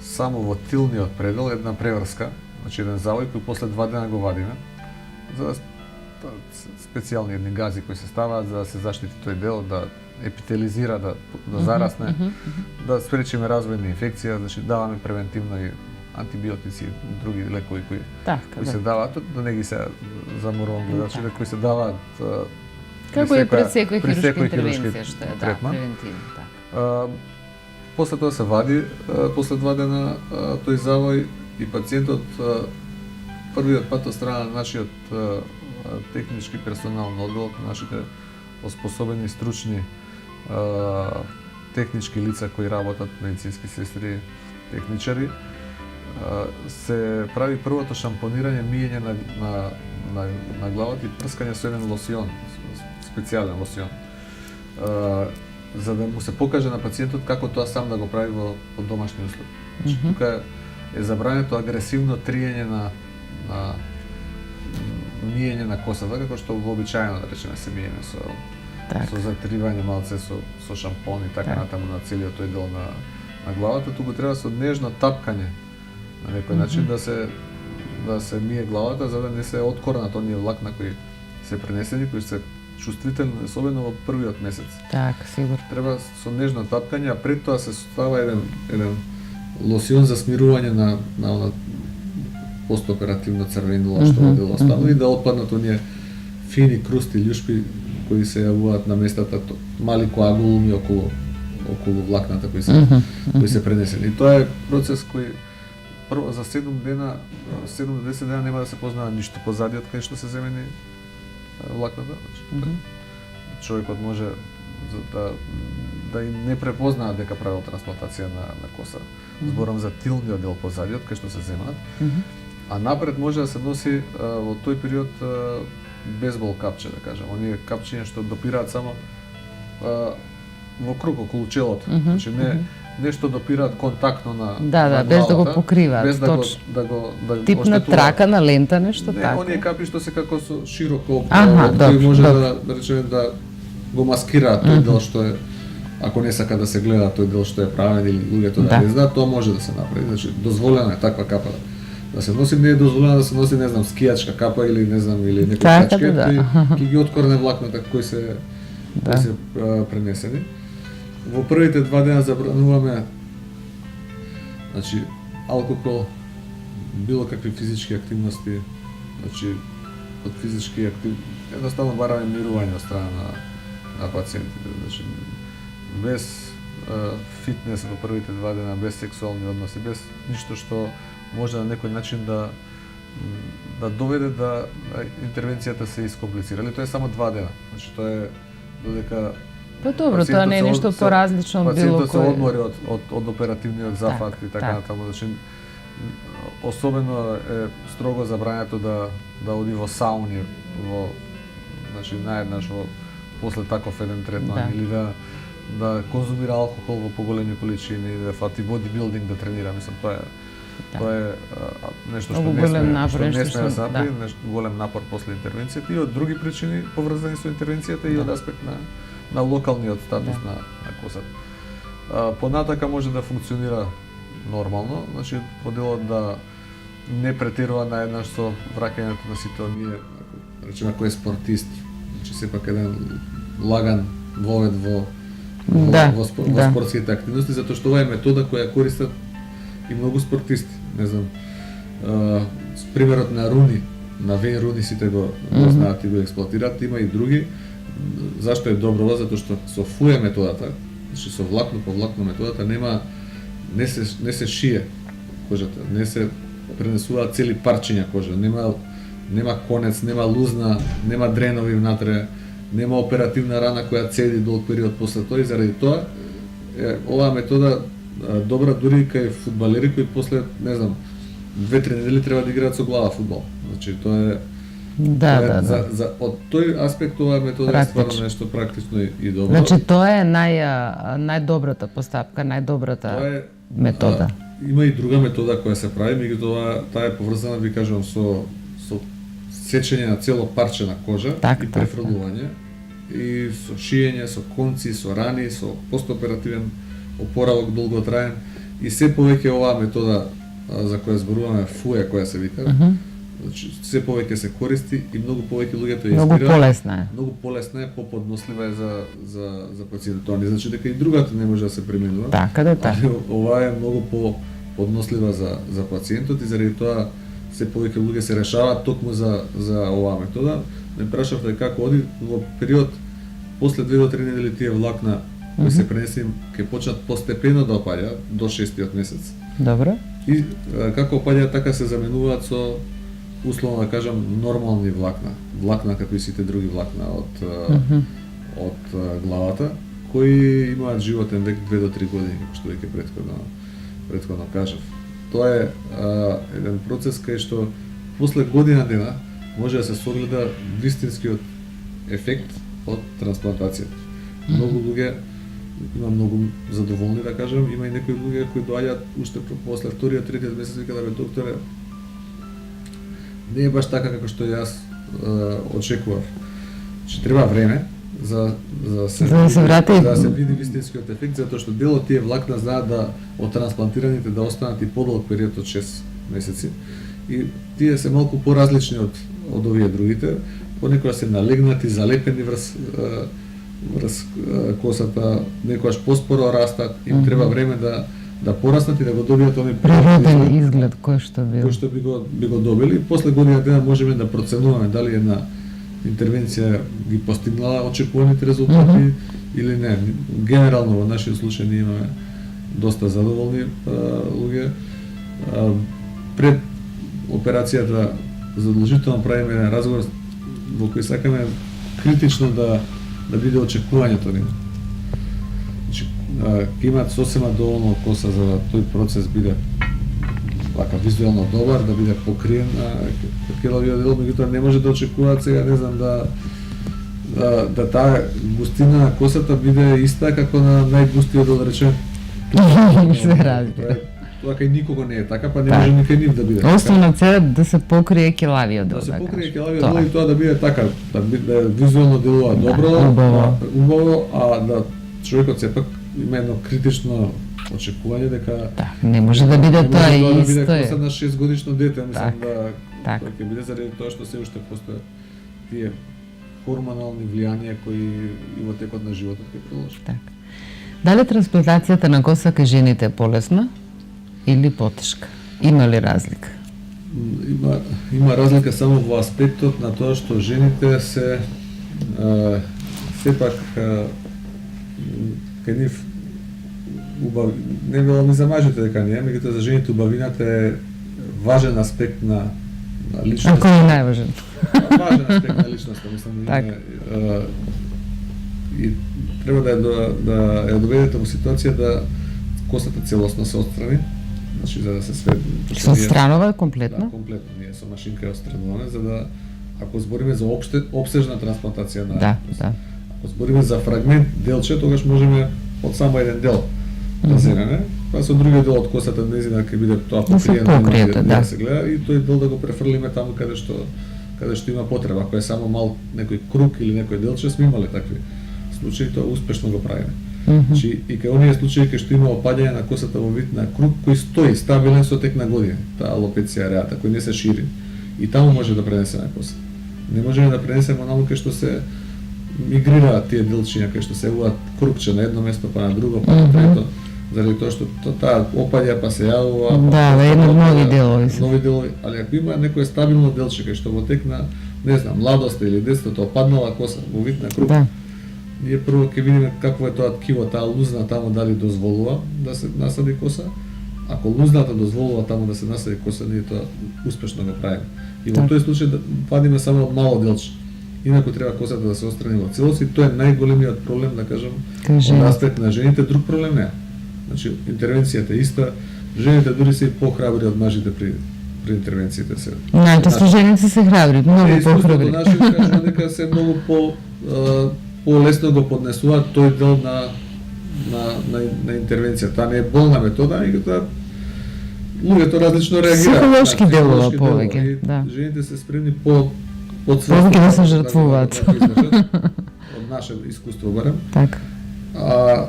само во тилниот предел една преврска, значи еден завој кој после 2 дена го вадиме за специјални едни гази кои се ставаат за да се заштити тој дел, да епителизира, да зарасне, да спречиме развој на инфекција, значи даваме превентивно и антибиотици и други лекови кои се даваат, да не ги се заморувам гледачите, кои се даваат како и пред секој хируршка интервенција што е превентивно. После тоа се вади после 2 дена тој завој и пациентот првиот пат од страна на нашиот технички персонал на одделот, нашите оспособени стручни технички лица кои работат, медицински сестри, техничари, се прави првото шампонирање, миење на главата и прскање со еден лосион, специјален лосион, за да му се покаже на пациентот како тоа сам да го прави во домашни услови. Значи, тука е забрането агресивно триење на миење на косата, како што вообичаено да речеме се миеме со затривање малце со шампон и така натаму на целиот тој дел на главата, туку треба со нежно тапкање на некој начин да се мие главата за да не се откорнат оние влакна кои се пренесени, кои се чувствителни, особено во првиот месец. Так, сигурно. Треба со нежно тапкање, а пред тоа се става еден лосион за смирување на постоперативно црвенило што е дело останало и да отпаднат оние фини крусти љушпи кои се јавуваат на местата, мали коагулуми околу влакната кои се пренесени. И тоа е процес кој прво за 7 до 10 дена нема да се познава ништо позадиот кај што се земени влакната. Човекот може да и не препознаа дека правил трансплантација на коса. Зборам за тилниот дел позадиот кај што се земаат. А напред може да се носи во тој период бейсбол капче, да кажам. Оние капчиња што допираат само во круг околу челото. Значи не што допираат контактно на главата, без да го покриваат, без да го тип на трака на лента, нешто така. Оние капи што се како со широко кои може да речеме да го маскираат тој дел што е, ако не сака да се гледа тој дел што е правен или луѓето да не знаат, тоа може да се направи. Значи дозволена е таква капа да се носи, не е дозволено да се носи, не знам, скијачка капа или не знам, или некој качкет, ќе ги откорне влакната кои се пренесени. Во првите 2 дена забрануваме алкохол, било какви физички активности, од физички едноставно бараме мирување од страна на пациентите. Без фитнес во првите 2 дена, без сексуални односи, без ништо што може на некој начин да доведе да интервенцијата се искомплицира. Тоа е само 2 дена. Тоа е додека Па добро, тоа не е нешто поразлично од било кој. Пациентот се кој. одмори од оперативниот зафат и така натаму, значи особено е строго забрането да оди во сауни, значи наеднаш после таков еден третман или да конзумира алкохол во поголеми количини, да фати бодибилдинг да тренира, мислам тоа е нешто што не сме да се направи, голем напор после интервенцијата и од други причини поврзани со интервенцијата и од аспект на локалниот статус на косата. Понатака може да функционира нормално, значи поделот да не претерува наеднаш со враќањето на сите оние, речеме, кој е спортист, значи сепак еден лаган вовед во спортските активности, затоа што ова е метода која користат и многу спортисти. Не знам, примерот на Руни, на Вейн Руни сите го знаат и го експлоатираат, има и други. Зашто е добро ова? Затоа што со фуе методата, значи со влакно по влакно методата не се шие кожата, не се пренесуваат цели парчиња кожа, нема конец, нема лузна, нема дренови внатре, нема оперативна рана која цеди долг период после тоа и заради тоа оваа метода добра дури кај фудбалери кои после, не знам, 2-3 недели треба да играат со глава фудбал. Значи тоа е од тој аспект оваа метода е стварно нешто практично и добро. Значи тоа е најдобрата постапка, најдобрата метода. Има и друга метода која се прави, меѓутоа таа е поврзана, ви кажувам, со сечење на цело парче на кожа и префрлување и со шиење, со конци, со рани, со постоперативен опоравок долготраен и се повеќе оваа метода за која зборуваме фуе која се вика, значи се повеќе се користи и многу повеќе луѓето ја избираат. Многу полесна е, поподнослива е за пациентот. Тоа не значи дека и другата не може да се применува. Така. Оваа е многу поднослива за пациентот и заради тоа се повеќе луѓе се решаваат токму за оваа метода. Ме прашавте како оди во период после 2 до 3 недели тие влакна кои се пренесени ќе почнат постепено да опаѓаат до 6-тиот месец. Добро. И како опаѓаат така се заменуваат со условно да кажам нормални влакна. Влакна како и сите други влакна од главата кои имаат животен век 2 до 3 години, како што веќе претходно кажав. Тоа е еден процес кај што после година дена може да се согледа вистинскиот ефект од трансплантацијата. Многу луѓе има многу задоволни, да кажам, има и некои луѓе кои доаѓаат уште после вториот, третиот месец и викаат: докторе, не е баш така како што јас очекував. Че треба време за да се види вистинскиот ефект, затоа што дел од тие влакна знаат да од трансплантираните да останат и подолг период од 6 месеци. И тие се малку поразлични од овие другите, понекогаш се налегнати, залепени врз косата, некогаш поспоро растат, им треба време да пораснат и да го добијат оној природен изглед кој што би го добили. После година дена можеме да проценуваме дали една интервенција ги постигнала очекуваните резултати или не. Генерално во нашиот случај ние имаме доста задоволни луѓе. Пред операцијата задолжително правиме еден разговор во кој сакаме критично да биде очекувањето ни. Значи, ќе имаат сосема доволно коса за да тој процес биде вака визуелно добар, да биде покриен келовиот дел, меѓутоа не може да очекуваат сега, не знам, да таа густина на косата биде иста како на најгустиот дел, да речем. Се разбира. Тоа кај никого не е така, па не може ни кај нив да биде така. Основна цел е да се покрие келавиот дел. Да се покрие келавиот дел и тоа да биде така, да визуелно делува добро, убаво, а да човекот сепак има едно критично очекување дека не може да биде тоа исто. Да биде коса на 6 годишно дете, мислам да тоа ќе биде заради тоа што се уште постојат тие хормонални влијанија кои и во текот на животот ќе продолжат. Така. Дали трансплантацијата на коса кај жените е полесна или потешка? Има ли разлика? Има разлика само во аспектот на тоа што жените се сепак кај нив не велам и за мажите дека не е, меѓутоа за жените убавината е важен аспект на личноста. А кој е најважен? Важен аспект на личноста, мислам. и треба да ја доведете во ситуација да косата целосно се отстрани, значи за да се све Се отстранува комплетно? Да, комплетно, ние со машинка ја отстрануваме за да ако збориме за опсежна трансплантација на Да, коса. да. Ако збориме за фрагмент делче, тогаш можеме од само еден дел да земеме, па со другиот дел од косата незина ќе биде тоа Да се покриено, покриете, да. се гледа и тој дел да го префрлиме таму каде што има потреба. Ако е само мал некој круг или некој делче, сме имале такви случаи, тоа успешно го правиме. Значи и кај оние случаи кај што има опаѓање на косата во вид на круг кој стои стабилен со тек на години, таа алопеција ареата кој не се шири. И таму може да пренесеме коса. Не можеме да пренесеме онаму кај што се мигрираат тие делчиња, кај што се евуваат крупче на едно место па на друго, па на трето, заради тоа што таа опаѓа па се јавува. Да, едно нови делови. Нови делови, али ако има некое стабилно делче кај што во тек на, не знам, младоста или детството опаднала коса во вид на круг, Да. ние прво ќе видиме какво е тоа ткиво, таа лузна таму дали дозволува да се насади коса. Ако лузната дозволува таму да се насади коса, ние тоа успешно го правиме. И во тој случај да вадиме само од мало делче. Инаку треба косата да се отстрани во целост и тоа е најголемиот проблем, да кажам, од аспект на жените, друг проблем не е. Значи интервенцијата е иста, жените дури се и похрабри од мажите при интервенциите се. Најчесто жените се храбри, многу похрабри. Наши кажува дека се многу полесно го поднесуваат тој дел на интервенција. Таа не е болна метода, меѓутоа луѓето различно реагираат. Психолошки делува повеќе, да. Жените се спремни подсвесно повеќе да се жртвуваат. Од наше искуство барем. Така. А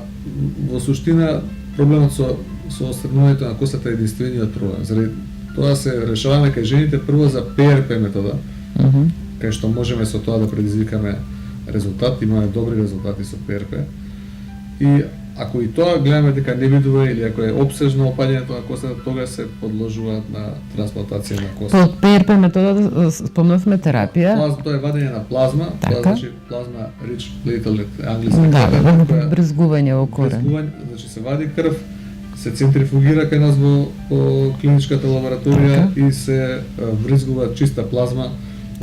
во суштина проблемот со отстранувањето на косата е единствениот проблем. Заради тоа се решаваме кај жените прво за ПРП метода, кај што можеме со тоа да предизвикаме резултат, имаме добри резултати со ПРП. И ако и тоа гледаме дека не видува или ако е обсежно опаѓањето на косата, тогаш се подложуваат на трансплантација на коса. По ПРП метода спомнавме терапија. Тоа е вадење на плазма, тоа значи плазма rich platelet, англиски брзгување во корен. Брзгување, значи се вади крв, се центрифугира кај нас во клиничката лабораторија и се врзгува чиста плазма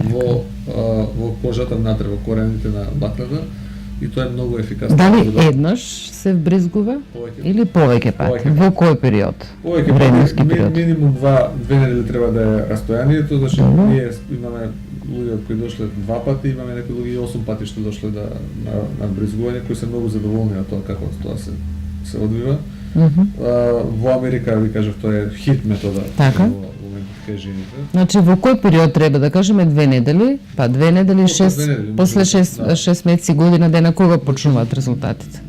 во кожата внатре, во корените на бакната. И тоа е многу ефикасно. Дали еднаш се вбризгува или повеќе пати? Во кој период? Повеќе временски период. Минимум 2 недели треба да е растојанието, значи ние имаме луѓе кои дошле 2 пати, имаме некои луѓе 8 пати што дошле на вбризгување, кои се многу задоволни од тоа како тоа се одвива. Во Америка, ви кажав, тоа е хит метода. Така. Кај жените. Значи во кој период треба да кажеме 2 недели, па 2 недели, 6 после 6 месеци, година дена кога почнуваат резултатите?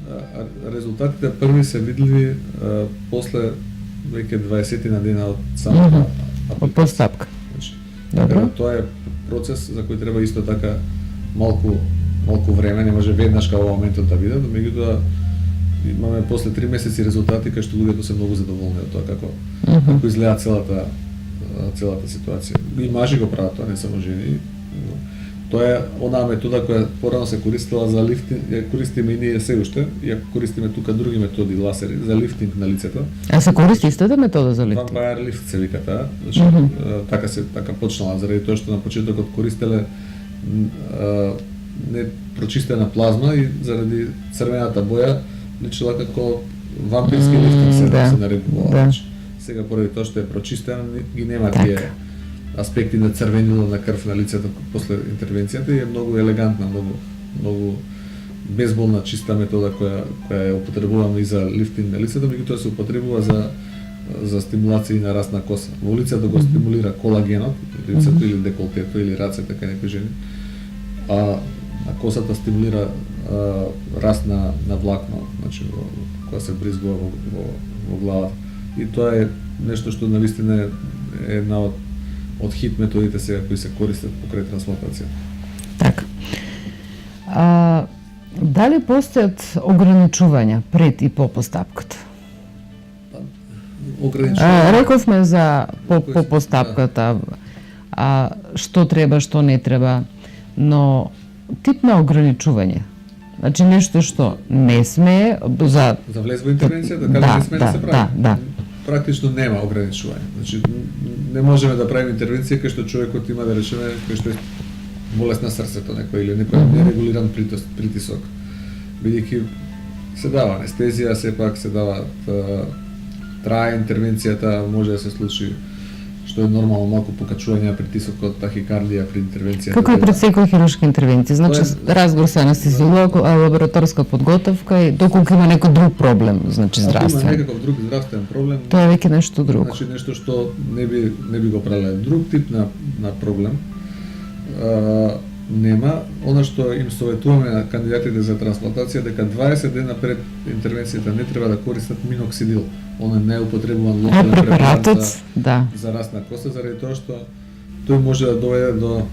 Резултатите први се видливи после веќе 20 на дена од самата од постапка. Значи, добро. Тоа е процес за кој треба исто така малку време, не може веднаш кај овој моментот да видат, меѓутоа имаме после 3 месеци резултати кај што луѓето се многу задоволни од тоа како изгледа целата ситуација. И мажи го прават тоа, не само жени. Тоа е онаа метода која порано се користела за лифтинг, ја користиме и ние се уште, ја користиме тука други методи, ласери, за лифтинг на лицето. А се користи истата метода за лифтинг? Vampire lift се вика таа, значи така почнала, заради тоа што на почетокот користеле не прочистена плазма и заради црвената боја личила како вампирски лифтинг се нарекува. Сега поради тоа што е прочистена, ги нема тие аспекти на црвенило на крв на лицето после интервенцијата и е многу елегантна, многу безболна чиста метода која е употребувана и за лифтинг на лицето, меѓутоа се употребува за стимулација на раст на коса. Во лицето го стимулира колагенот, лицето или деколтето или рацете кај некои жени, а косата стимулира раст на влакно, значи кога се бризгува во главата. И тоа е нешто што навистина е една од хит методите сега кои се користат покрај трансплантација. Така. Дали постојат ограничувања пред и по постапката? Рековме за по постапката, што треба, што не треба, но тип на ограничување. Значи нешто што не сме за влез во интервенција, да кажа не сме да се прави. Да. Практично нема ограничување. Значи не можеме да правиме интервенција кај што човекот има да речеме кај што е болест на срцето некој или некој нерегулиран притисок. бидејќи се дава анестезија, сепак се дава трае интервенцијата, може да се случи што е нормално малку покачување на притисокот, тахикардија при интервенцијата. Како и пред секоја хируршка интервенција, значи разговор со анестезиолог, лабораторска подготовка и доколку има некој друг проблем, значи здравствен. Ако има некаков друг здравствен проблем, тоа е веќе нешто друго. Значи нешто што не би го правеле. Друг тип на проблем нема. Она што им советуваме на кандидатите за трансплантација дека 20 дена пред интервенцијата не треба да користат миноксидил. Он е неупотребуван локален препарат за раст на коса, заради тоа што тој може да доведе до,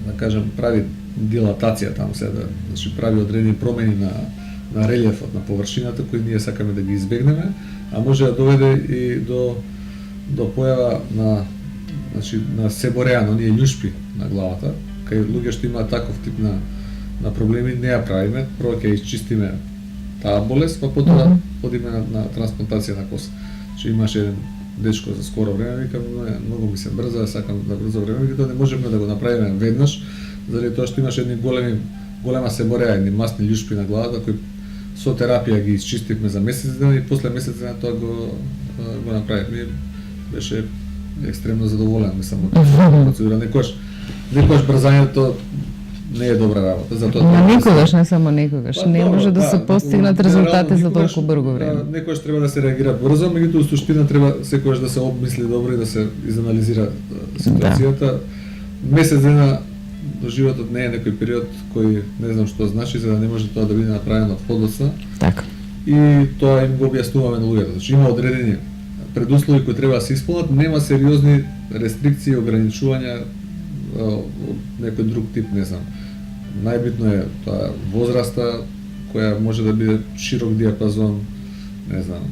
да кажем, прави дилатација таму сега, значи прави одредени промени на релјефот на површината кои ние сакаме да ги избегнеме, а може да доведе и до појава на себореа, на оние љушпи на главата, кај луѓе што имаат таков тип на проблеми, не ја правиме, прво ќе изчистиме таа болест, па потоа одиме на трансплантација на коса. Че имаше еден дечко за скоро време, вика, многу ми се брза, сакам да брзо време, вика, не можеме да го направиме веднаш, заради тоа што имаше едни голема себореа, едни масни љушпи на главата, кои со терапија ги изчистивме за месец дена и после месец дена тоа го направивме. Беше екстремно задоволен, мислам, од процедура. Некојаш брзањето не е добра работа, затоа никогаш, не само некогаш, не може да се постигнат резултати за толку брзо време. Некогаш треба да се реагира брзо, меѓутоа суштина треба секогаш да се обмисли добро и да се изанализира ситуацијата. Месец дена до животот не е некој период кој не знам што значи, за да не може тоа да биде направено подоцна. Така. И тоа им го објаснуваме на луѓето. Значи има одредени предуслови кои треба да се исполнат, нема сериозни рестрикции, ограничувања од некој друг тип, не знам. Најбитно е тоа возраста, која може да биде широк диапазон, не знам,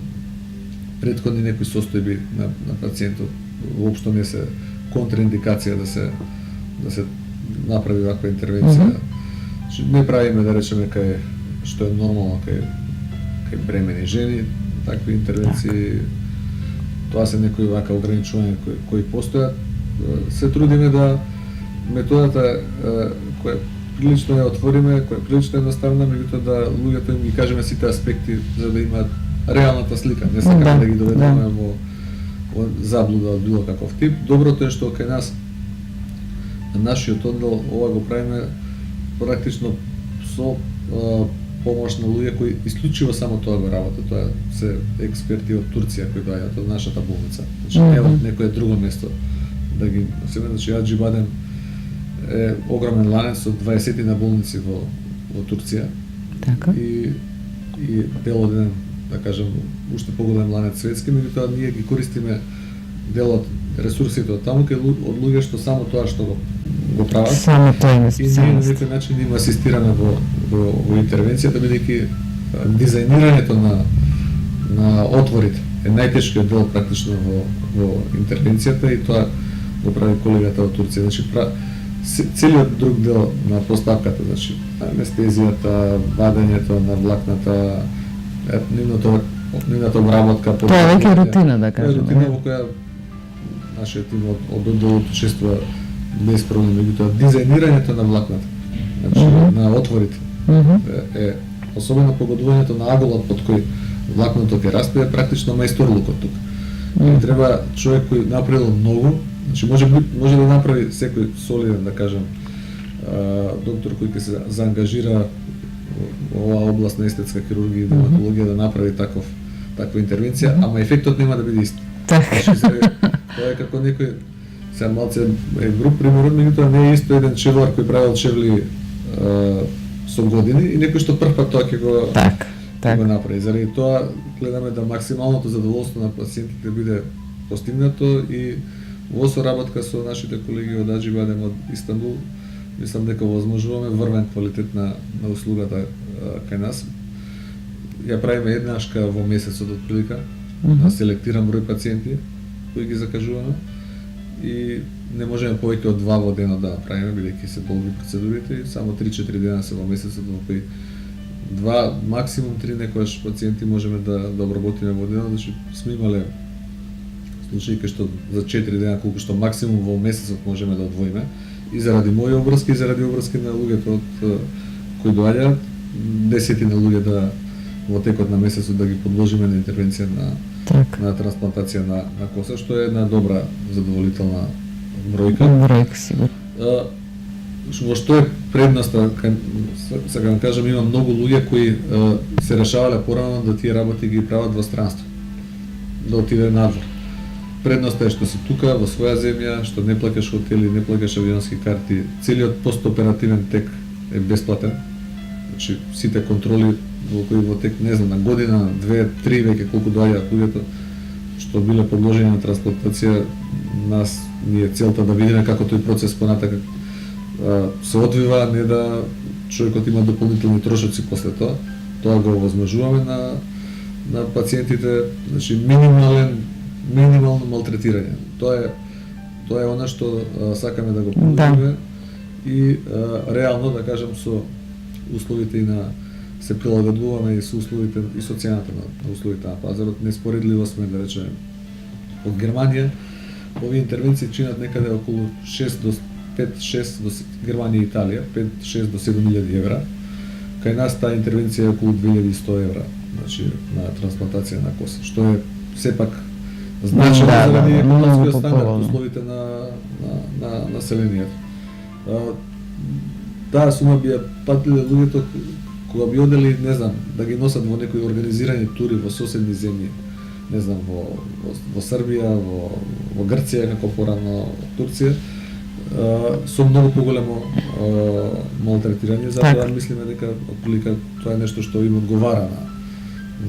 претходни некои состојби на пациентот, воопшто не се контраиндикација да се направи ваква интервенција. Не правиме, да речеме, кај што е нормално кај бремени жени, такви интервенции, тоа се некои вака ограничувања кои постојат. Се трудиме да методата која прилично ја отвориме, која прилично едноставна, меѓутоа да луѓето им ги кажеме сите аспекти за да имаат реалната слика, не сакаме да ги доведеме во заблуда од било каков тип. Доброто е што кај нас на нашиот оддел ова го правиме практично со помош на луѓе кои исклучиво само тоа го работат. Тоа се експерти од Турција кои доаѓаат од нашата болница. Значи не од некое друго место да ги се значи Аџибадем е огромен ланец од 20 на болници во Турција. Така. И дел од еден, да кажем, уште поголем ланец светски, меѓутоа ние ги користиме дел од ресурсите од таму од луѓе што само тоа што го прават. Само тоа е специјалност. И ние на некој начин им асистираме во интервенцијата, бидејќи дизајнирањето на отворите е најтешкиот дел практично во интервенцијата и тоа го прави колегата од Турција. Значи целиот друг дел на поставката, значи анестезијата, вадењето на влакната, нивната обработка, тоа е веќе рутина, да кажеме. Рутина во која нашиот тим од одделот учествува без проблем, меѓутоа дизајнирањето на влакната, значи на отворите, е особено погодувањето на аголот под кој влакното ќе расте е практично мајсторлукот тука. И треба човек кој направил многу, значи може да направи секој солиден, да кажем, доктор кој ќе се заангажира во оваа област на естетска хирургија и дерматологија да направи таква интервенција, ама ефектот нема да биде ист. Значи, тоа е како некој сега малце е груб пример, меѓутоа не е исто еден чевлар кој правил чевли со години и некој што прв пат тоа ќе го направи. Заради тоа гледаме да максималното задоволство на пациентите биде постигнато и во соработка со нашите колеги од Аџибадем од Истанбул, мислам дека возможуваме врвен квалитет на услугата кај нас. Ја правиме еднашка во месецот отприлика, да селектирам број пациенти кои ги закажуваме и не можеме повеќе од 2 во денот да направиме, бидејќи се долги процедурите и само 3-4 дена се во месецот во кои 2, максимум 3 некојаш пациенти можеме да обработиме во денот, значи сме имале случаи кај што за 4 дена колку што максимум во месецот можеме да одвоиме и заради моја обврска и заради обврски на луѓето кои доаѓаат, десетина луѓе да во текот на месецот да ги подложиме на интервенција на трансплантација на коса, што е една добра задоволителна бројка. Бројка сигурно. Во што е предноста, сега да кажам, има многу луѓе кои се решавале порано да тие работи ги прават во странство, да отиде надвор. Предноста е што си тука, во своја земја, што не плаќаш хотели, не плаќаш авионски карти, целиот постоперативен тек е бесплатен. Значи, сите контроли во кои во тек, не знам, на година, 2, 3 веќе колку доаѓаат луѓето што биле подложени на трансплантација, нас ни е целта да видиме како тој процес понатака се одвива, не да човекот има дополнителни трошоци после тоа. Тоа го овозможуваме на пациентите, значи минимално малтретирање. Тоа е она што сакаме да го понудиме и реално да кажам со условите и на се прилагодуваме и со условите и со цената на условите на пазарот. Неспоредливо сме, да речеме, од Германија. Овие интервенции чинат некаде околу 5-6 до Германија и Италија, 5-6 до 7.000 евра. Кај нас таа интервенција е околу 2.100 евра, значи на трансплантација на коса, што е сепак значајно заради економскиот стандард, условите на населението. Таа сума би ја платиле луѓето кога би одели, не знам, да ги носат во некои организирани тури во соседни земји, не знам, во Србија, во Грција, како порано Турција, со многу поголемо малтретирање, затоа мислиме дека отприлика тоа е нешто што им одговара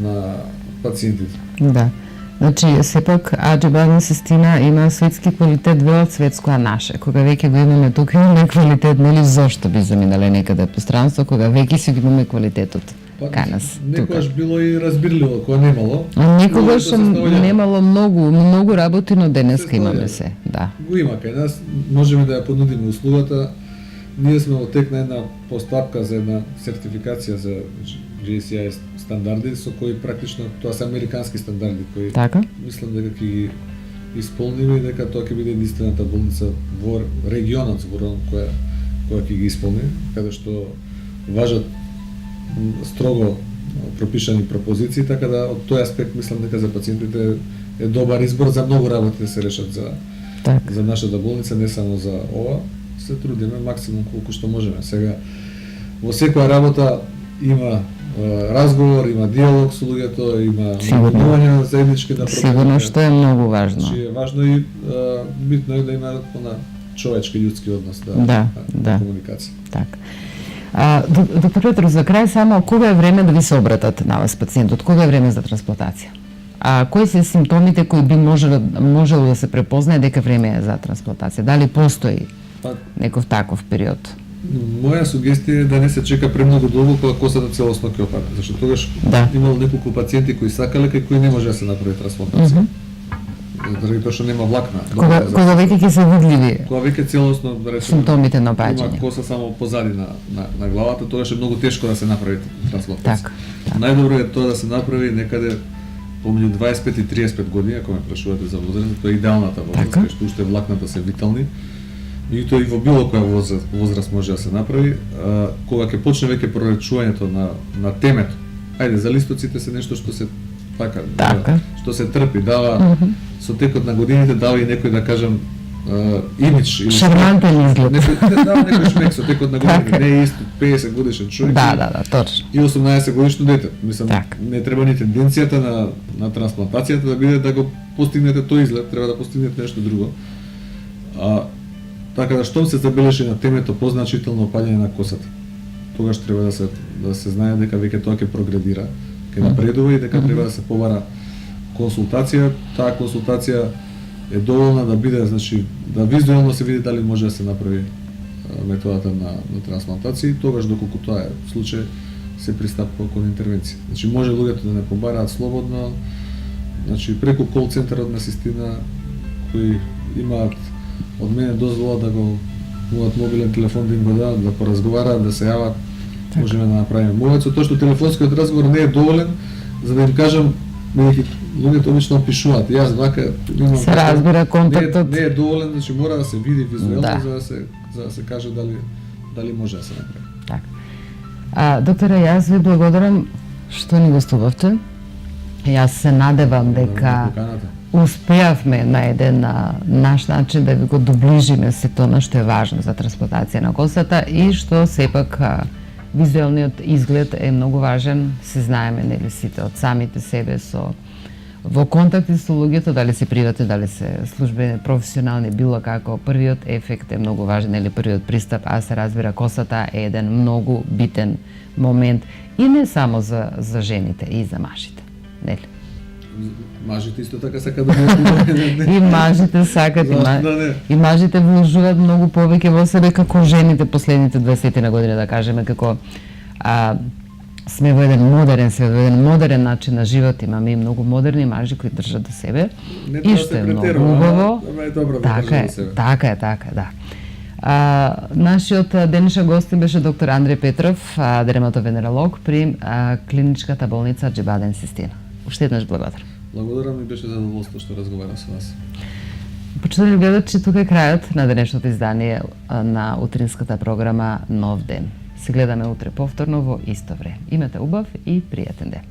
на пациентите. Да. Значи, сепак, аџебална сестина има светски квалитет, велат светско, а наше. Кога веќе го имаме тука, имаме квалитет, нели, зошто би заминале некаде по странство, кога веќе си го имаме квалитетот кај нас. Некогаш било и разбирливо, кога немало. Некогаш немало многу работи, но денеска имаме се, да. Го има кај нас, можеме да ја понудиме услугата. Ние сме во тек на една постапка за една сертификација за GCI стандарди, со кои практично тоа се американски стандарди кои мислам дека ќе ги исполниме и дека тоа ќе биде единствената болница во регионот која ќе ги исполни, каде што важат строго пропишани пропозиции, така да од тој аспект мислам дека за пациентите е добар избор, за многу работи да се решат за нашата болница, не само за ова. Се трудиме максимум колку што можеме. Сега во секоја работа има разговор, има диалог со луѓето, има најдување на заеднички да проблеми. Сигурно што е многу важно. Значи е важно и битно е да има човечки људски однос, комуникација. Така. Доктор Петров, за крај само, кога е време да ви се обратат на вас пациентот? Кога е време за трансплантација? Кои се симптомите кои би можело да се препознае дека време е за трансплантација? Дали постои некој таков период? Моја сугестија е да не се чека премногу долго кога косата целосно ќе опадне, зашто тогаш имало неколку пациенти кои сакале кај кои не може да се направи трансплантација. Заради тоа што нема влакна. Кога веќе ќе се видливи. Кога веќе целосно, да речеме, симптомите на опаѓање. Има коса само позади на главата, тогаш е многу тешко да се направи трансплантација. Така. Најдобро е тоа да се направи некаде помеѓу 25 и 35 години, ако ме прашувате за возраст, тоа е идеалната возраст, кај што уште влакната се витални. Меѓутоа и во било која возраст може да се направи, кога ќе почне веќе проречувањето на темето. Ајде, за листоците се нешто што се така. Што се трпи, дава со текот на годините, дава и некој, да кажам, имидж или шармантен изглед. Не дава некој шмек со текот на годините, не е исто 50 годишен човек. Да, точно. И 18 годишно дете. Мислам, не треба ни тенденцијата на трансплантацијата да биде да го постигнете тој изглед, треба да постигнете нешто друго. Така да штом се забележи на темето позначително опаѓање на косата, тогаш треба да се знае дека веќе тоа ќе прогредира, ќе напредува и дека треба да се побара консултација. Таа консултација е доволна да биде, значи, да визуелно се види дали може да се направи методата на трансплантација, тогаш доколку тоа е случај се пристапува кон интервенција. Значи може луѓето да не побараат слободно, значи преку кол центарот на Систина кои имаат од мене дозвола да го имаат мобилен телефон да им го дадат, да поразговараат, да се јават, можеме да направиме. Мојот тоа што телефонскиот разговор не е доволен, за да им кажам, луѓето обично пишуваат. Јас вака имам се разбира контактот. Не е доволен, значи мора да се види визуелно за да се каже дали може да се направи. Така. Докторе, јас ви благодарам што ни гостувавте. Јас се надевам дека успеавме на еден наш начин да ви го доближиме сето она што е важно за трансплантација на косата и што сепак визуелниот изглед е многу важен, се знаеме нели сите од самите себе со во контакти со луѓето, дали се приватни, дали се службени, професионални, било како, првиот ефект е многу важен, нели првиот пристап, а се разбира косата е еден многу битен момент и не само за жените, и за мажите, нели? Мажите исто така сакат да и мажите сакат, и мажите вложуваат многу повеќе во себе како жените последните 20 на години, да кажеме, како сме во еден модерен свет, во еден модерен начин на живот, имаме и многу модерни мажи кои држат до себе. И што е многу убаво. Така е, да. Нашиот денешен гостин беше доктор Андреј Петров, дерматовенеролог при клиничката болница Џебаден Систина. Уште еднаш благодарам. Благодарам, ми беше задоволство што разговарам со вас. Почитувани гледачи, тука е крајот на денешното издание на утринската програма Нов ден. Се гледаме утре повторно во исто време. Имате убав и пријатен ден.